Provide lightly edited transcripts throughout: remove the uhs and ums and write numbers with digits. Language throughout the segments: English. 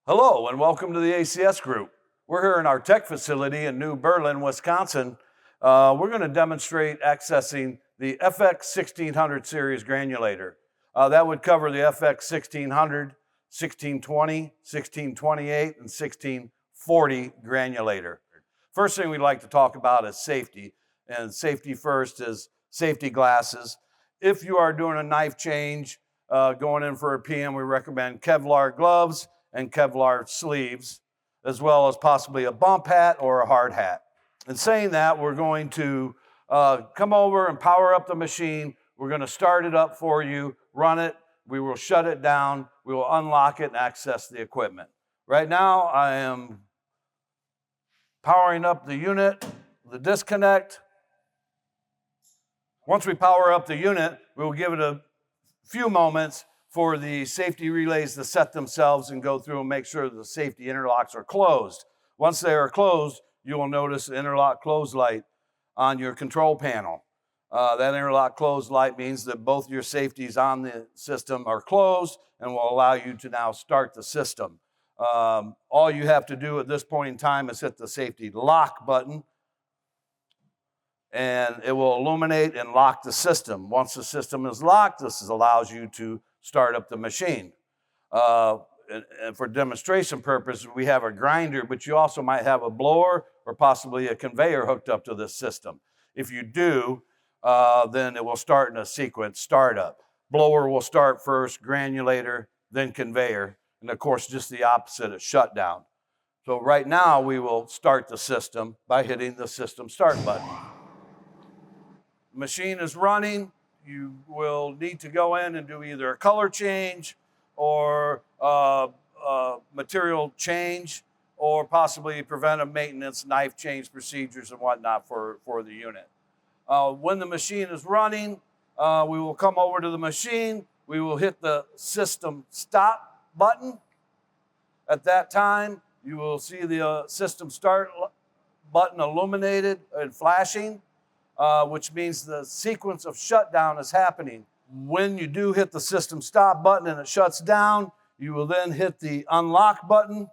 Hello and welcome to the ACS Group. We're here in our tech facility in New Berlin, Wisconsin. We're going to demonstrate accessing the FX1600 Series Granulator. That would cover the FX1600, 1620, 1628, and 1640 granulator. First thing we'd like to talk about is safety. And safety first is safety glasses. If you are doing a knife change, going in for a PM, we recommend Kevlar gloves and Kevlar sleeves, as well as possibly a bump hat or a hard hat. In saying that, we're going to come over and power up the machine. We're going to start it up for you, run it. We will shut it down. We will unlock it and access the equipment. Right now, I am powering up the unit, the disconnect. Once we power up the unit, we will give it a few moments for the safety relays to set themselves and go through and make sure the safety interlocks are closed. Once they are closed, you will notice the interlock close light on your control panel. That interlock close light means that both your safeties on the system are closed and will allow you to now start the system. All you have to do at this point in time is hit the safety lock button, and it will illuminate and lock the system. Once the system is locked, this allows you to start up the machine. And for demonstration purposes, we have a grinder, but you also might have a blower or possibly a conveyor hooked up to this system. If you do, then it will start in a sequence startup. Blower will start first, granulator, then conveyor, and of course just the opposite of shutdown. So right now we will start the system by hitting the system start button. The machine is running. You will need to go in and do either a color change or material change, or possibly preventive maintenance, knife change procedures and whatnot for the unit. When the machine is running, we will come over to the machine. We will hit the system stop button. At that time, you will see the system start button illuminated and flashing, which means the sequence of shutdown is happening. When you do hit the system stop button and it shuts down, you will then hit the unlock button.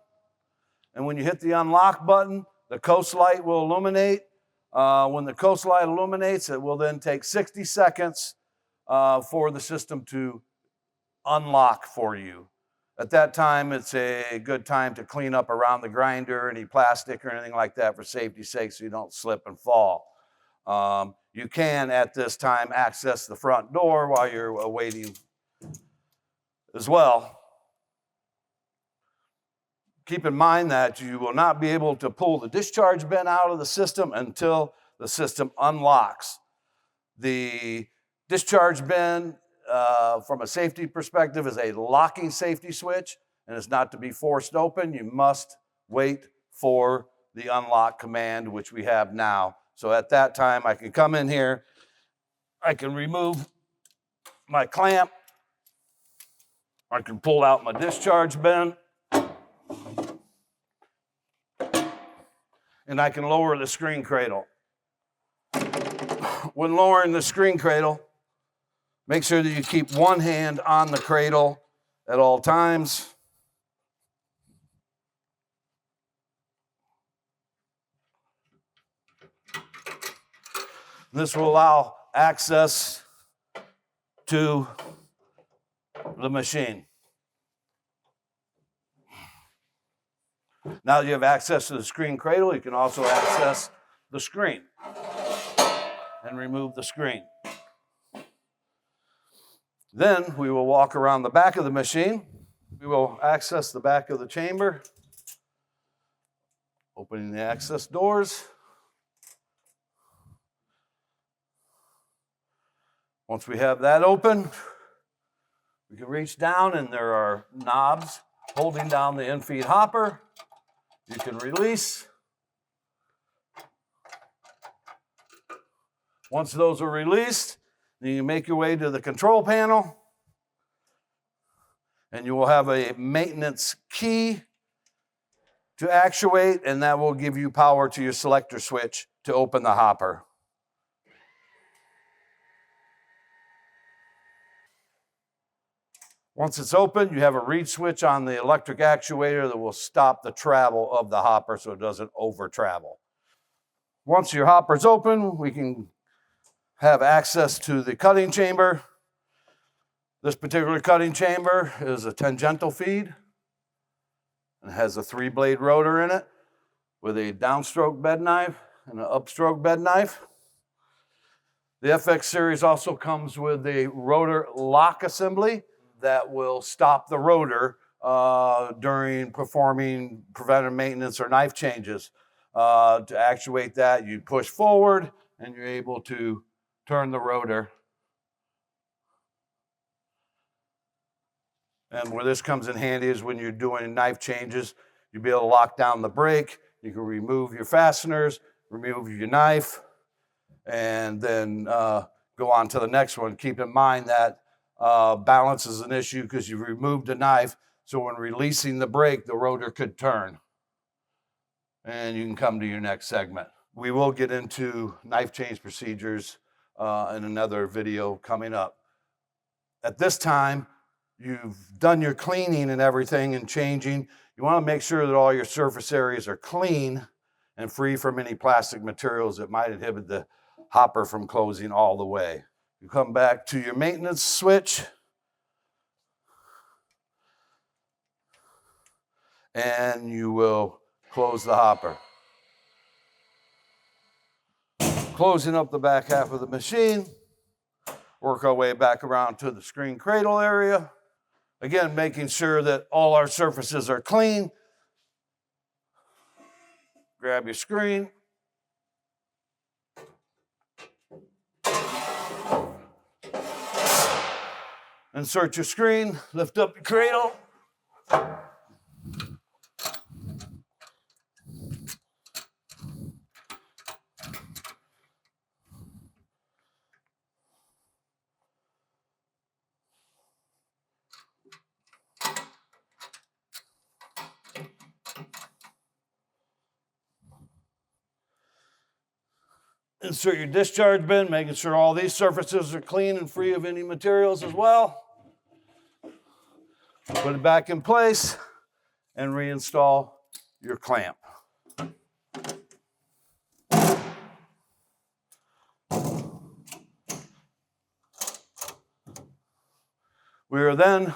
And when you hit the unlock button, the coast light will illuminate. When the coast light illuminates, it will then take 60 seconds for the system to unlock for you. At that time, it's a good time to clean up around the grinder, any plastic or anything like that for safety's sake so you don't slip and fall. You can, at this time, access the front door while you're awaiting as well. Keep in mind that you will not be able to pull the discharge bin out of the system until the system unlocks. The discharge bin, from a safety perspective, is a locking safety switch, and it's not to be forced open. You must wait for the unlock command, which we have now. So at that time, I can come in here, I can remove my clamp, I can pull out my discharge bin, and I can lower the screen cradle. When lowering the screen cradle, make sure that you keep one hand on the cradle at all times. This will allow access to the machine. Now that you have access to the screen cradle, you can also access the screen and remove the screen. Then we will walk around the back of the machine. We will access the back of the chamber, opening the access doors. Once we have that open, we can reach down and there are knobs holding down the infeed hopper. You can release. Once those are released, then you make your way to the control panel, and you will have a maintenance key to actuate, and that will give you power to your selector switch to open the hopper. Once it's open, you have a reed switch on the electric actuator that will stop the travel of the hopper so it doesn't over travel. Once your hopper's open, we can have access to the cutting chamber. This particular cutting chamber is a tangential feed and has a 3-blade rotor in it with a downstroke bed knife and an upstroke bed knife. The FX series also comes with a rotor lock assembly that will stop the rotor during performing preventive maintenance or knife changes. To actuate that, you push forward and you're able to turn the rotor. And where this comes in handy is when you're doing knife changes, you'll be able to lock down the brake, you can remove your fasteners, remove your knife, and then go on to the next one. Keep in mind that balance is an issue because you've removed the knife, so when releasing the brake, the rotor could turn. And you can come to your next segment. We will get into knife change procedures in another video coming up. At this time, you've done your cleaning and everything and changing. You want to make sure that all your surface areas are clean and free from any plastic materials that might inhibit the hopper from closing all the way. You come back to your maintenance switch and you will close the hopper. Closing up the back half of the machine, work our way back around to the screen cradle area. Again, making sure that all our surfaces are clean. Grab your screen. Insert your screen, lift up your cradle. Insert your discharge bin, making sure all these surfaces are clean and free of any materials as well. Put it back in place and reinstall your clamp. We are then,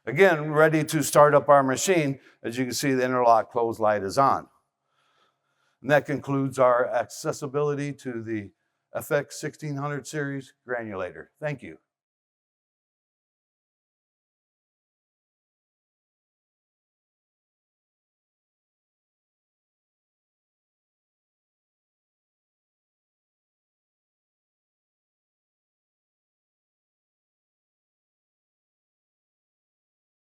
again, ready to start up our machine. As you can see, the interlock close light is on. And that concludes our accessibility to the FX1600 Series Granulator. Thank you.